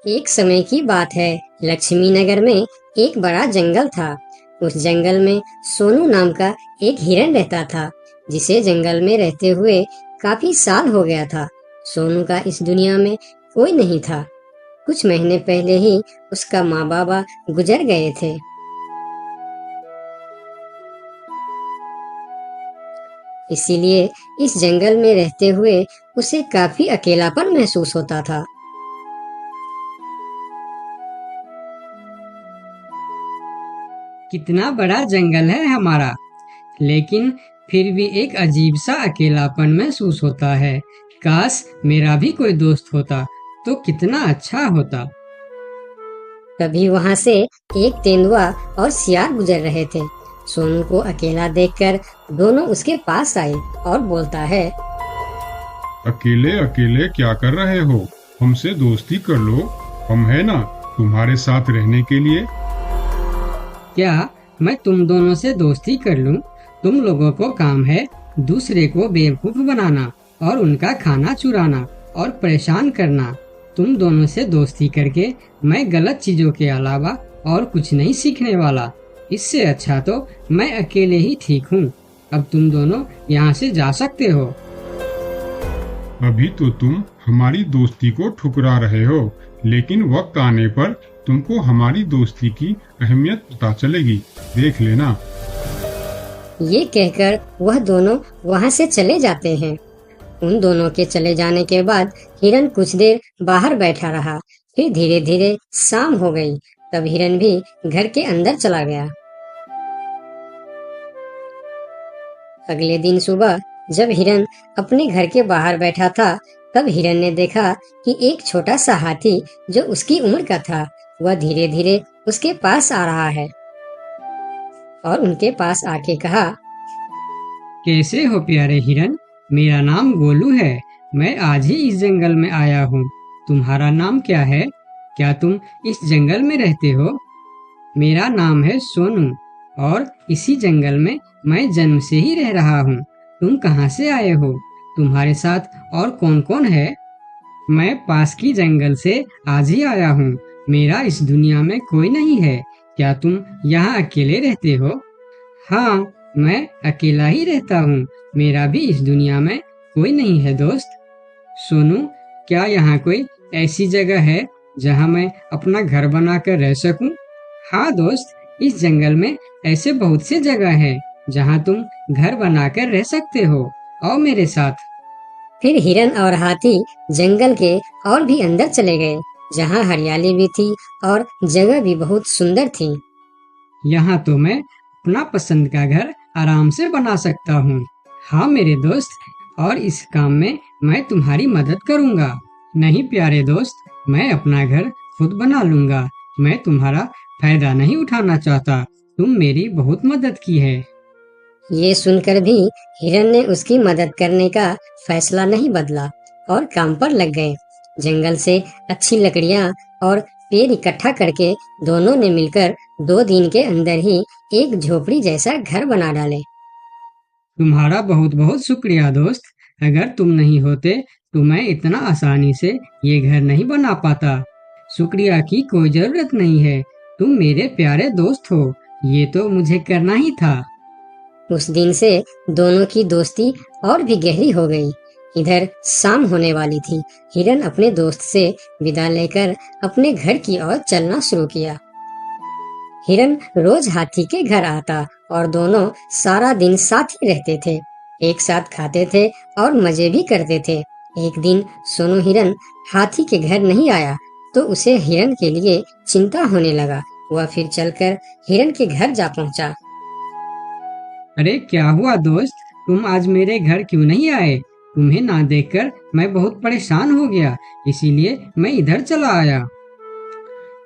एक समय की बात है। लक्ष्मी नगर में एक बड़ा जंगल था। उस जंगल में सोनू नाम का एक हिरन रहता था, जिसे जंगल में रहते हुए काफी साल हो गया था। सोनू का इस दुनिया में कोई नहीं था। कुछ महीने पहले ही उसका माँ बाबा गुजर गए थे। इसीलिए इस जंगल में रहते हुए उसे काफी अकेलापन महसूस होता था। कितना बड़ा जंगल है हमारा, लेकिन फिर भी एक अजीब सा अकेलापन महसूस होता है। काश मेरा भी कोई दोस्त होता तो कितना अच्छा होता। तभी वहां से एक तेंदुआ और सियार गुजर रहे थे। सोनू को अकेला देखकर दोनों उसके पास आए और बोलता है, अकेले अकेले क्या कर रहे हो? हमसे दोस्ती कर लो, हम है ना तुम्हारे साथ रहने के लिए। क्या मैं तुम दोनों से दोस्ती कर लूं? तुम लोगों को काम है दूसरे को बेवकूफ बनाना और उनका खाना चुराना और परेशान करना। तुम दोनों से दोस्ती करके मैं गलत चीजों के अलावा और कुछ नहीं सीखने वाला। इससे अच्छा तो मैं अकेले ही ठीक हूँ। अब तुम दोनों यहाँ से जा सकते हो। अभी तो तुम हमारी दोस्ती को ठुकरा रहे हो, लेकिन वक्त आने पर तुमको हमारी दोस्ती की अहमियत पता चलेगी, देख लेना। ये कहकर वह दोनों वहां से चले जाते हैं। उन दोनों के चले जाने के बाद हिरन कुछ देर बाहर बैठा रहा। फिर धीरे धीरे शाम हो गई। तब हिरन भी घर के अंदर चला गया। अगले दिन सुबह जब हिरन अपने घर के बाहर बैठा था, तब हिरन ने देखा कि एक छोटा सा हाथी जो उसकी उम्र का था, वह धीरे धीरे उसके पास आ रहा है और उनके पास आके कहा, कैसे हो प्यारे हिरन? मेरा नाम गोलू है। मैं आज ही इस जंगल में आया हूँ। तुम्हारा नाम क्या है? क्या तुम इस जंगल में रहते हो? मेरा नाम है सोनू और इसी जंगल में मैं जन्म से ही रह रहा हूँ। तुम कहाँ से आए हो? तुम्हारे साथ और कौन कौन है? मैं पास की जंगल से आज ही आया हूँ। मेरा इस दुनिया में कोई नहीं है। क्या तुम यहाँ अकेले रहते हो? हाँ, मैं अकेला ही रहता हूँ। मेरा भी इस दुनिया में कोई नहीं है दोस्त। सोनू, क्या यहाँ कोई ऐसी जगह है जहाँ मैं अपना घर बनाकर रह सकूं? हाँ दोस्त, इस जंगल में ऐसे बहुत से जगह हैं जहाँ तुम घर बनाकर रह सकते हो। आओ मेरे साथ। फिर हिरन और हाथी जंगल के और भी अंदर चले गए, जहाँ हरियाली भी थी और जगह भी बहुत सुंदर थी। यहाँ तो मैं अपना पसंद का घर आराम से बना सकता हूँ। हाँ मेरे दोस्त, और इस काम में मैं तुम्हारी मदद करूँगा। नहीं प्यारे दोस्त, मैं अपना घर खुद बना लूँगा। मैं तुम्हारा फायदा नहीं उठाना चाहता। तुम मेरी बहुत मदद की है। ये सुनकर भी हिरन ने उसकी मदद करने का फैसला नहीं बदला और काम पर लग गए। जंगल से अच्छी लकड़ियाँ और पेड़ इकट्ठा करके दोनों ने मिलकर 2 दिन के अंदर ही एक झोपड़ी जैसा घर बना डाले। तुम्हारा बहुत बहुत शुक्रिया दोस्त। अगर तुम नहीं होते तो मैं इतना आसानी से ये घर नहीं बना पाता। शुक्रिया की कोई जरूरत नहीं है। तुम मेरे प्यारे दोस्त हो। ये तो मुझे करना ही था। उस दिन से दोनों की दोस्ती और भी गहरी हो गई। इधर शाम होने वाली थी। हिरन अपने दोस्त से विदा लेकर अपने घर की ओर चलना शुरू किया। हिरन रोज हाथी के घर आता और दोनों सारा दिन साथ ही रहते थे। एक साथ खाते थे और मजे भी करते थे। एक दिन सोनू हिरन हाथी के घर नहीं आया तो उसे हिरन के लिए चिंता होने लगा। वह फिर चलकर हिरन के घर जा पहुंचा। अरे क्या हुआ दोस्त, तुम आज मेरे घर क्यों नहीं आए? तुम्हें ना देखकर मैं बहुत परेशान हो गया, इसीलिए मैं इधर चला आया।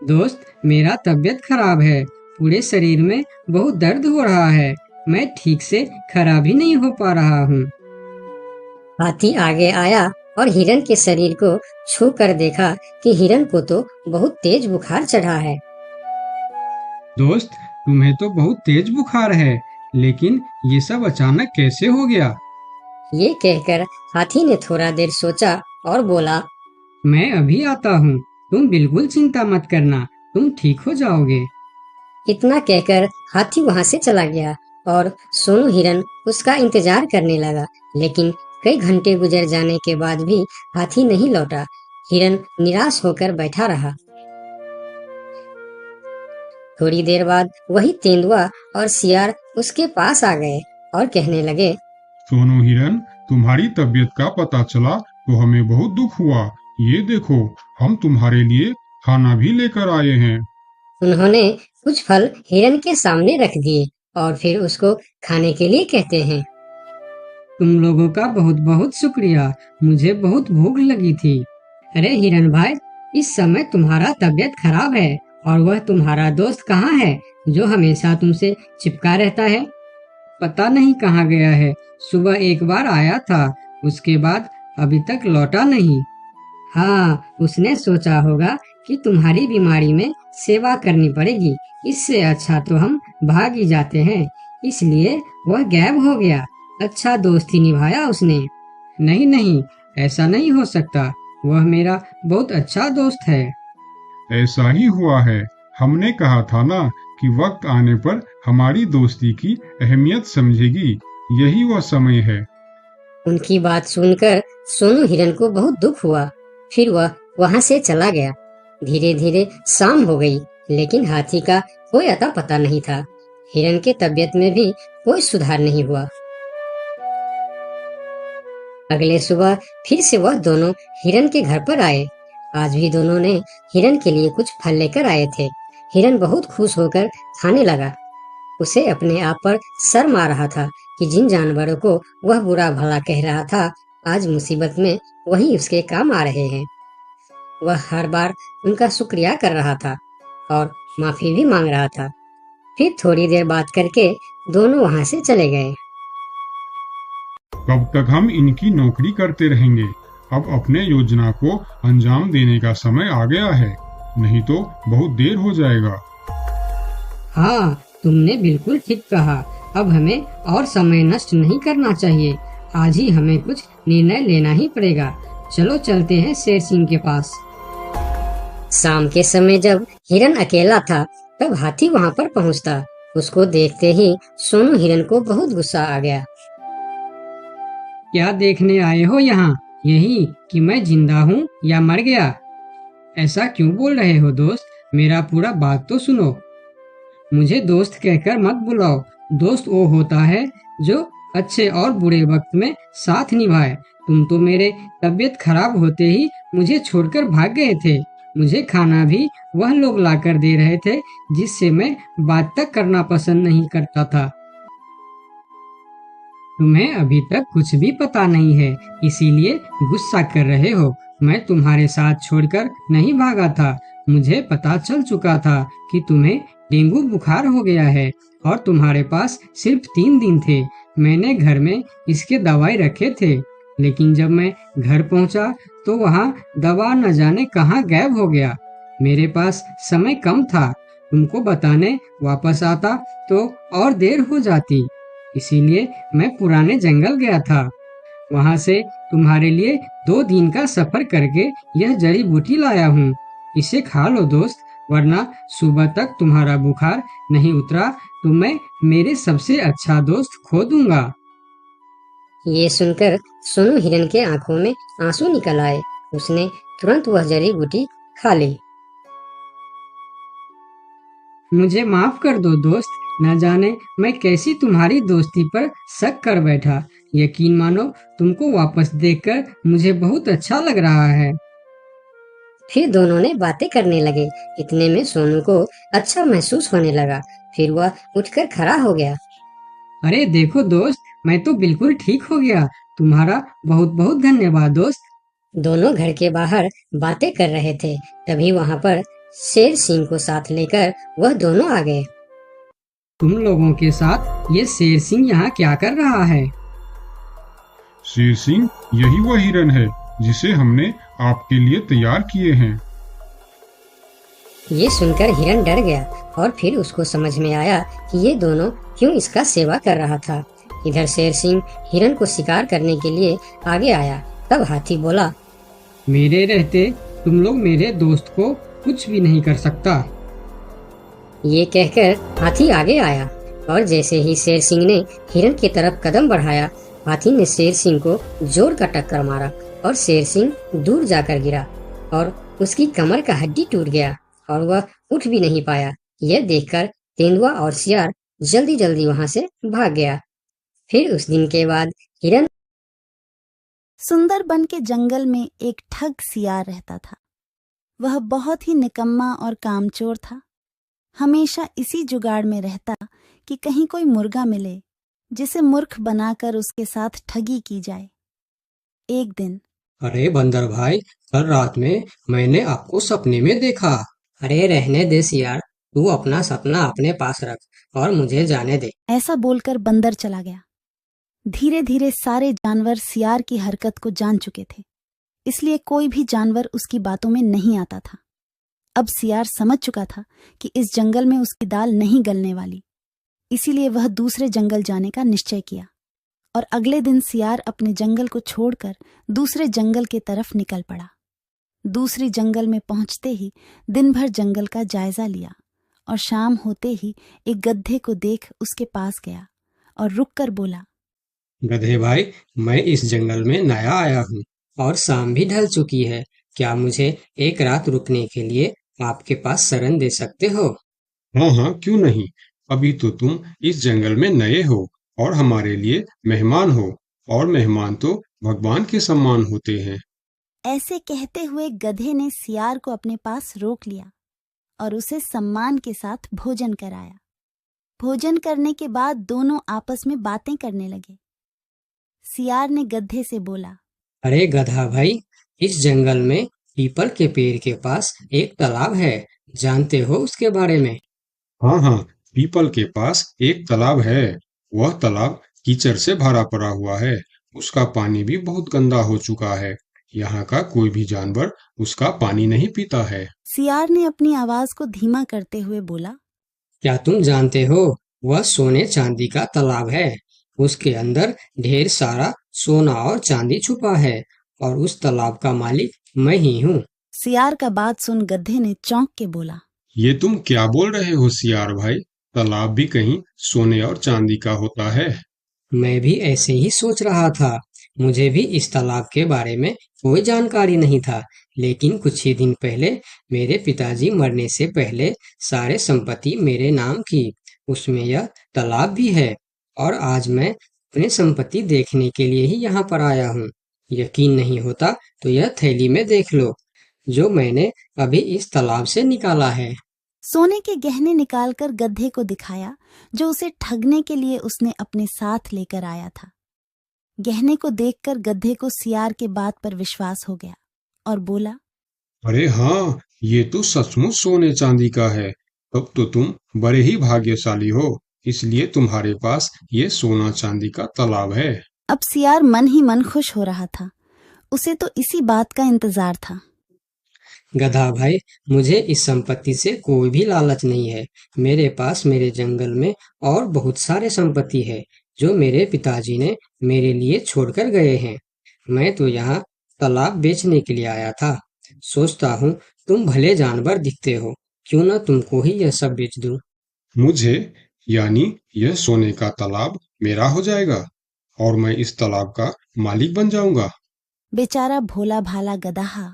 दोस्त, मेरा तबीयत खराब है। पूरे शरीर में बहुत दर्द हो रहा है। मैं ठीक से खड़ा भी नहीं हो पा रहा हूँ। हाथी आगे आया और हिरन के शरीर को छू कर देखा कि हिरन को तो बहुत तेज बुखार चढ़ा है। दोस्त, तुम्हें तो बहुत तेज बुखार है, लेकिन ये सब अचानक कैसे हो गया? ये कहकर हाथी ने थोड़ा देर सोचा और बोला, मैं अभी आता हूँ। तुम बिल्कुल चिंता मत करना, तुम ठीक हो जाओगे। इतना कहकर हाथी वहां से चला गया और सोनू हिरन उसका इंतजार करने लगा, लेकिन कई घंटे गुजर जाने के बाद भी हाथी नहीं लौटा। हिरन निराश होकर बैठा रहा। थोड़ी देर बाद वही तेंदुआ और सियार उसके पास आ गए और कहने लगे, सोनू हिरन, तुम्हारी तबीयत का पता चला तो हमें बहुत दुख हुआ। ये देखो, हम तुम्हारे लिए खाना भी लेकर आए हैं। उन्होंने कुछ फल हिरन के सामने रख दिए और फिर उसको खाने के लिए कहते हैं। तुम लोगों का बहुत बहुत शुक्रिया, मुझे बहुत भूख लगी थी। अरे हिरन भाई, इस समय तुम्हारा तबीयत खराब है और वह तुम्हारा दोस्त कहाँ है जो हमेशा तुमसे चिपका रहता है? पता नहीं कहाँ गया है। सुबह एक बार आया था, उसके बाद अभी तक लौटा नहीं। हाँ, उसने सोचा होगा कि तुम्हारी बीमारी में सेवा करनी पड़ेगी, इससे अच्छा तो हम भाग ही जाते हैं, इसलिए वह गायब हो गया। अच्छा दोस्ती निभाया उसने। नहीं नहीं, ऐसा नहीं हो सकता, वह मेरा बहुत अच्छा दोस्त है। ऐसा ही हुआ है। हमने कहा था ना कि वक्त आने पर हमारी दोस्ती की अहमियत समझेगी। यही वह समय है। उनकी बात सुनकर सोनू हिरन को बहुत दुख हुआ। फिर वह वहां से चला गया। धीरे धीरे शाम हो गई, लेकिन हाथी का कोई अता पता नहीं था। हिरन के तबीयत में भी कोई सुधार नहीं हुआ। अगले सुबह फिर से वह दोनों हिरन के घर पर आए। आज भी दोनों ने हिरन के लिए कुछ फल लेकर आए थे। हिरन बहुत खुश होकर खाने लगा। उसे अपने आप पर शर्म आ रहा था कि जिन जानवरों को वह बुरा भला कह रहा था, आज मुसीबत में वही उसके काम आ रहे हैं। वह हर बार उनका शुक्रिया कर रहा था और माफी भी मांग रहा था। फिर थोड़ी देर बात करके दोनों वहां से चले गए। कब तक हम इनकी नौकरी करते रहेंगे? अब अपने योजना को अंजाम देने का समय आ गया है, नहीं तो बहुत देर हो जाएगा। हाँ, तुमने बिल्कुल ठीक कहा। अब हमें और समय नष्ट नहीं करना चाहिए। आज ही हमें कुछ निर्णय लेना ही पड़ेगा। चलो चलते हैं शेर सिंह के पास। शाम के समय जब हिरन अकेला था, तब हाथी वहां पर पहुंचता। उसको देखते ही सोनू हिरन को बहुत गुस्सा आ गया। क्या देखने आए हो यहाँ? यही कि मैं जिंदा हूँ या मर गया? ऐसा क्यों बोल रहे हो दोस्त? मेरा पूरा बात तो सुनो। मुझे दोस्त कहकर मत बुलाओ। दोस्त वो होता है जो अच्छे और बुरे वक्त में साथ निभाए। तुम तो मेरे तबीयत खराब होते ही मुझे छोड़कर भाग गए थे। मुझे खाना भी वह लोग लाकर दे रहे थे जिससे मैं बात तक करना पसंद नहीं करता था। तुम्हें अभी तक कुछ भी पता नहीं है, इसीलिए गुस्सा कर रहे हो। मैं तुम्हारे साथ छोड़कर नहीं भागा था। मुझे पता चल चुका था कि तुम्हें डेंगू बुखार हो गया है और तुम्हारे पास सिर्फ 3 दिन थे। मैंने घर में इसके दवाई रखे थे, लेकिन जब मैं घर पहुंचा तो वहाँ दवा न जाने कहाँ गायब हो गया। मेरे पास समय कम था। तुमको बताने वापस आता तो और देर हो जाती, इसीलिए मैं पुराने जंगल गया था। वहाँ से तुम्हारे लिए 2 दिन का सफर करके यह जड़ी बूटी लाया हूँ। इसे खा लो दोस्त, वरना सुबह तक तुम्हारा बुखार नहीं उतरा तो मैं मेरे सबसे अच्छा दोस्त खो दूंगा। ये सुनकर सोनू हिरन के आंखों में आंसू निकल आए। उसने तुरंत वह जड़ी बूटी खा ली। मुझे माफ कर दो दोस्त, न जाने मैं कैसी तुम्हारी दोस्ती पर शक कर बैठा। यकीन मानो, तुमको वापस देखकर मुझे बहुत अच्छा लग रहा है। फिर दोनों ने बातें करने लगे। इतने में सोनू को अच्छा महसूस होने लगा। फिर वह उठकर खड़ा हो गया। अरे देखो दोस्त, मैं तो बिल्कुल ठीक हो गया। तुम्हारा बहुत बहुत धन्यवाद दोस्त। दोनों घर के बाहर बातें कर रहे थे, तभी वहाँ पर शेर सिंह को साथ लेकर वह दोनों आ गए। तुम लोगों के साथ ये शेर सिंह यहाँ क्या कर रहा है? शेर सिंह, यही वह हिरन है जिसे हमने आपके लिए तैयार किए हैं। ये सुनकर हिरन डर गया और फिर उसको समझ में आया कि ये दोनों क्यों इसका सेवा कर रहा था। इधर शेर सिंह हिरन को शिकार करने के लिए आगे आया। तब हाथी बोला, मेरे रहते तुम लोग मेरे दोस्त को कुछ भी नहीं कर सकता। ये कहकर हाथी आगे आया और जैसे ही शेर सिंह ने हिरन की तरफ कदम बढ़ाया, हाथी ने शेर सिंह को जोर का टक्कर मारा और शेर सिंह दूर जाकर गिरा और उसकी कमर का हड्डी टूट गया और वह उठ भी नहीं पाया। यह देखकर तेंदुआ और सियार जल्दी जल्दी वहां से भाग गया। फिर उस दिन के बाद हिरन सुंदरबन के जंगल में एक ठग सियार रहता था। वह बहुत ही निकम्मा और कामचोर था। हमेशा इसी जुगाड़ में रहता कि कहीं कोई मुर्गा मिले जिसे मूर्ख बनाकर उसके साथ ठगी की जाए। एक दिन अरे बंदर भाई, कल रात में मैंने आपको सपने में देखा। अरे रहने दे सियार, तू अपना सपना अपने पास रख और मुझे जाने दे। ऐसा बोलकर बंदर चला गया। धीरे धीरे सारे जानवर सियार की हरकत को जान चुके थे, इसलिए कोई भी जानवर उसकी बातों में नहीं आता था। अब सियार समझ चुका था कि इस जंगल में उसकी दाल नहीं गलने वाली, इसीलिए वह दूसरे जंगल जाने का निश्चय किया और अगले दिन सियार अपने जंगल को छोड़कर दूसरे जंगल की तरफ निकल पड़ा। दूसरी जंगल में पहुंचते ही दिन भर जंगल का जायजा लिया और शाम होते ही एक गधे को देख उसके पास गया और रुककर बोला, गधे भाई, मैं इस जंगल में नया आया हूँ और शाम भी ढल चुकी है। क्या मुझे एक रात रुकने के लिए आपके पास शरण दे सकते हो? हाँ हाँ, क्यों नहीं। अभी तो तुम इस जंगल में नए हो और हमारे लिए मेहमान हो, और मेहमान तो भगवान के सम्मान होते हैं। ऐसे कहते हुए गधे ने सियार को अपने पास रोक लिया और उसे सम्मान के साथ भोजन कराया। भोजन करने के बाद दोनों आपस में बातें करने लगे। सियार ने गधे से बोला, अरे गधा भाई, इस जंगल में पीपल के पेड़ के पास एक तालाब है, जानते हो उसके बारे में? हाँ हाँ, पीपल के पास एक तालाब है। वह तालाब कीचड़ से भरा पड़ा हुआ है। उसका पानी भी बहुत गंदा हो चुका है। यहाँ का कोई भी जानवर उसका पानी नहीं पीता है। सियार ने अपनी आवाज को धीमा करते हुए बोला, क्या तुम जानते हो, वह सोने चांदी का तालाब है। उसके अंदर ढेर सारा सोना और चांदी छुपा है और उस तालाब का मालिक मैं ही हूँ। सियार का बात सुन गधे ने चौंक के बोला, ये तुम क्या बोल रहे हो सियार भाई? तालाब भी कहीं सोने और चांदी का होता है? मैं भी ऐसे ही सोच रहा था। मुझे भी इस तालाब के बारे में कोई जानकारी नहीं था, लेकिन कुछ ही दिन पहले मेरे पिताजी मरने से पहले सारे संपत्ति मेरे नाम की, उसमें यह तालाब भी है। और आज मैं अपने संपत्ति देखने के लिए ही यहाँ पर आया हूँ। यकीन नहीं होता तो यह थैली में देख लो, जो मैंने अभी इस तालाब से निकाला है। सोने के गहने निकालकर गधे को दिखाया, जो उसे ठगने के लिए उसने अपने साथ लेकर आया था। गहने को देखकर गधे को सियार के बात पर विश्वास हो गया और बोला, अरे हाँ, ये तो सचमुच सोने चांदी का है। तब तो तुम बड़े ही भाग्यशाली हो, इसलिए तुम्हारे पास ये सोना चांदी का तालाब है। अब सियार मन ही मन खुश हो रहा था। उसे तो इसी बात का इंतजार था। गधा भाई, मुझे इस संपत्ति से कोई भी लालच नहीं है। मेरे पास मेरे जंगल में और बहुत सारे संपत्ति है, जो मेरे पिताजी ने मेरे लिए छोड़कर गए हैं। मैं तो यहाँ तालाब बेचने के लिए आया था। सोचता हूँ तुम भले जानवर दिखते हो, क्यों ना तुमको ही यह सब बेच दूं। मुझे, यानी यह सोने का तालाब मेरा हो जाएगा और मैं इस तालाब का मालिक बन जाऊंगा। बेचारा भोला भाला गदहा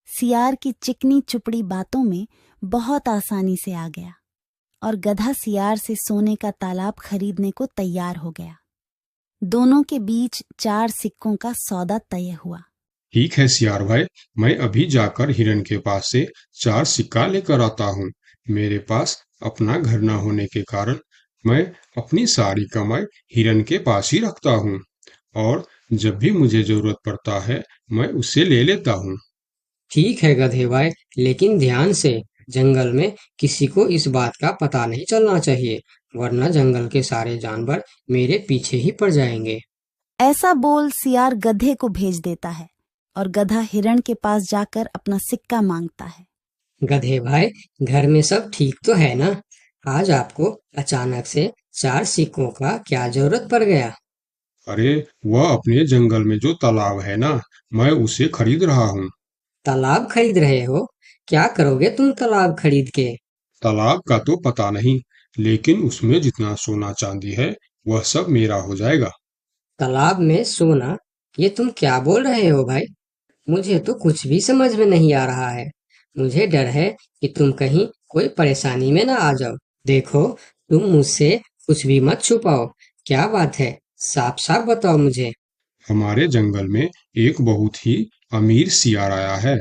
सियार की चिकनी चुपड़ी बातों में बहुत आसानी से आ गया और गधा सियार से सोने का तालाब खरीदने को तैयार हो गया। दोनों के बीच 4 सिक्कों का सौदा तय हुआ। ठीक है सियार भाई, मैं अभी जाकर हिरन के पास से 4 सिक्का लेकर आता हूँ। मेरे पास अपना घर न होने के कारण मैं अपनी सारी कमाई हिरन के पास ही रखता हूँ, और जब भी मुझे जरूरत पड़ता है मैं उससे ले लेता हूँ। ठीक है गधे भाई, लेकिन ध्यान से, जंगल में किसी को इस बात का पता नहीं चलना चाहिए, वरना जंगल के सारे जानवर मेरे पीछे ही पड़ जाएंगे। ऐसा बोल सियार गधे को भेज देता है और गधा हिरण के पास जाकर अपना सिक्का मांगता है। गधे भाई, घर में सब ठीक तो है ना? आज आपको अचानक से 4 सिक्कों का क्या जरूरत पड़ गया? अरे वह अपने जंगल में जो तालाब है ना, मैं उसे खरीद रहा हूँ। तालाब खरीद रहे हो? क्या करोगे तुम तालाब खरीद के? तालाब का तो पता नहीं, लेकिन उसमें जितना सोना चांदी है वह सब मेरा हो जाएगा। तालाब में सोना? ये तुम क्या बोल रहे हो भाई? मुझे तो कुछ भी समझ में नहीं आ रहा है। मुझे डर है कि तुम कहीं कोई परेशानी में ना आ जाओ। देखो, तुम मुझसे कुछ भी मत छुपाओ। क्या बात है? साफ साफ बताओ मुझे। हमारे जंगल में एक बहुत ही अमीर सियार आया है।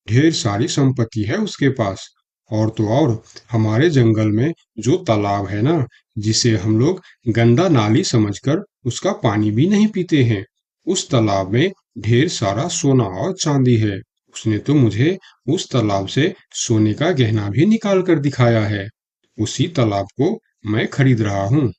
ढेर सारी संपत्ति है उसके पास। और तो और, हमारे जंगल में जो तालाब है ना, जिसे हम लोग गंदा नाली समझकर उसका पानी भी नहीं पीते हैं, उस तालाब में ढेर सारा सोना और चांदी है। उसने तो मुझे उस तालाब से सोने का गहना भी निकाल कर दिखाया है। उसी तालाब को मैं खरीद रहा हूँ।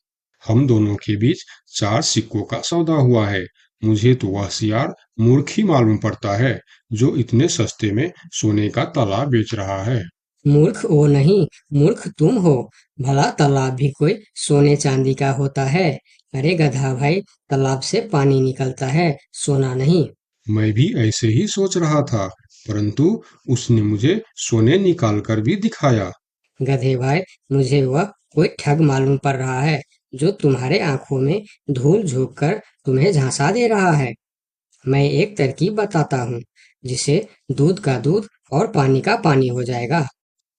हम दोनों के बीच 4 सिक्कों का सौदा हुआ है। मुझे तो वह सियार मूर्ख ही मालूम पड़ता है, जो इतने सस्ते में सोने का तालाब बेच रहा है। मूर्ख वो नहीं, मूर्ख तुम हो। भला तालाब भी कोई सोने चांदी का होता है? अरे गधा भाई, तालाब से पानी निकलता है, सोना नहीं। मैं भी ऐसे ही सोच रहा था, परंतु उसने मुझे सोने निकाल कर भी दिखाया। गधे भाई, मुझे वह कोई ठग मालूम पड़ रहा है, जो तुम्हारे आंखों में धूल झोंक कर तुम्हें झांसा दे रहा है। मैं एक तरकीब बताता हूँ, जिसे दूध का दूध और पानी का पानी हो जाएगा।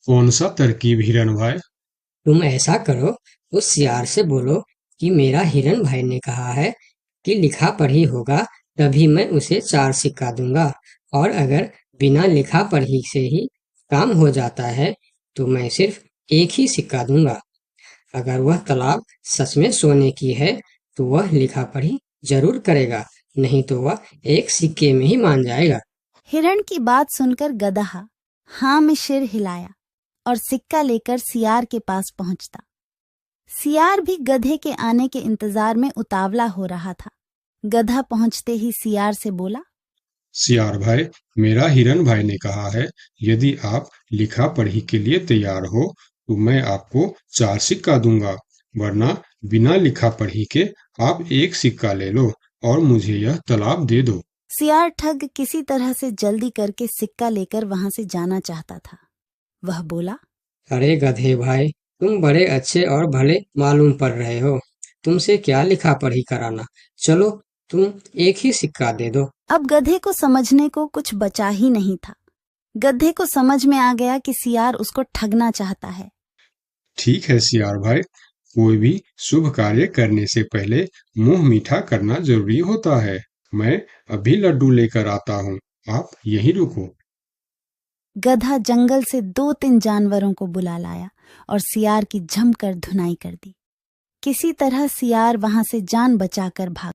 कौन सा तरकीब हिरन भाई? तुम ऐसा करो, उस सियार से बोलो कि मेरा हिरन भाई ने कहा है कि लिखा पढ़ी होगा तभी मैं उसे 4 सिक्का दूंगा, और अगर बिना लिखा पढ़ी से ही काम हो जाता है तो मैं सिर्फ एक ही सिक्का दूंगा। अगर वह तालाब सच में सोने की है तो वह लिखा पढ़ी जरूर करेगा, नहीं तो वह एक सिक्के में ही मान जाएगा। हिरण की बात सुनकर गधा हाँ में सिर हिलाया और सिक्का लेकर सियार के पास पहुंचता। सियार भी गधे के आने के इंतजार में उतावला हो रहा था। गधा पहुंचते ही सियार से बोला, सियार भाई, मेरा हिरन भाई ने कहा है, यदि आप लिखा पढ़ी के लिए तैयार हो तो मैं आपको 4 सिक्का दूंगा, वरना बिना लिखा पढ़ी के आप एक सिक्का ले लो और मुझे यह तालाब दे दो। सियार ठग किसी तरह से जल्दी करके सिक्का लेकर वहां से जाना चाहता था। वह बोला, अरे गधे भाई, तुम बड़े अच्छे और भले मालूम पड़ रहे हो। तुमसे क्या लिखा पढ़ी कराना। चलो, तुम एक ही सिक्का दे दो। अब गधे को समझने को कुछ बचा ही नहीं था। गधे को समझ में आ गया कि सियार उसको ठगना चाहता है। ठीक है सियार भाई, कोई भी शुभ कार्य करने से पहले मुंह मीठा करना जरूरी होता है। मैं अभी लड्डू लेकर आता हूँ, आप यहीं रुको। गधा जंगल से 2-3 जानवरों को बुला लाया और सियार की जमकर धुनाई कर दी। किसी तरह सियार वहां से जान बचाकर भाग